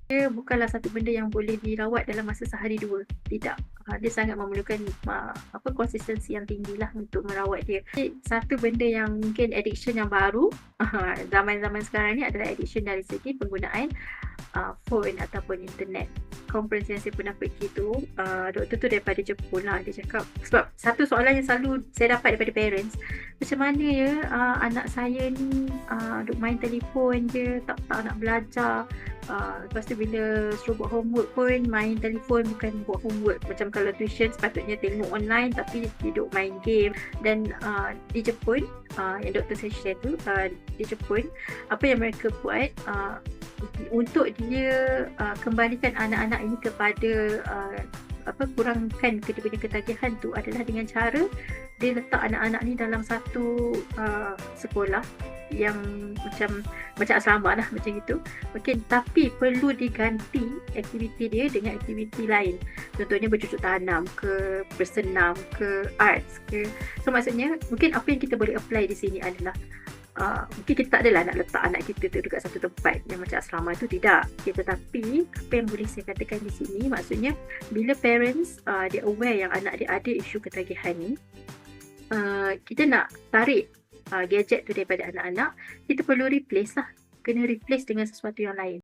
Dia bukanlah satu benda yang boleh dirawat dalam masa sehari dua. Tidak. Dia sangat memerlukan konsistensi yang tinggilah untuk merawat dia. Satu benda yang mungkin addiction yang baru zaman-zaman sekarang ni adalah addiction dari segi penggunaan phone ataupun internet. Conference yang saya pernah pergi tu, doktor tu daripada Jepun lah. Dia cakap, sebab satu soalan yang selalu saya dapat daripada parents, macam mana ya anak saya ni duk main telefon je, tak nak belajar. Lepas tu bila suruh buat homework pun main telefon, bukan buat homework. Macam kalau tuition sepatutnya tengok online, tapi duduk main game. Dan di Jepun, yang doktor saya share tu, di Jepun, apa yang mereka buat untuk dia kembalikan anak-anak ini kepada kurangkan dia punya ketagihan tu adalah dengan cara dia letak anak-anak ni dalam satu sekolah yang macam asrama lah, macam itu. Mungkin tapi perlu diganti aktiviti dia dengan aktiviti lain. Contohnya bercucuk tanam ke, bersenam ke, arts ke. So maksudnya mungkin apa yang kita boleh apply di sini adalah mungkin kita tak adalah nak letak anak kita tu dekat satu tempat yang macam asrama tu, tidak. Tetapi apa yang boleh saya katakan di sini, maksudnya bila parents dia aware yang anak dia ada isu ketagihan ni, kita nak tarik gadget tu daripada anak-anak, kita perlu replace lah. Kena replace dengan sesuatu yang lain.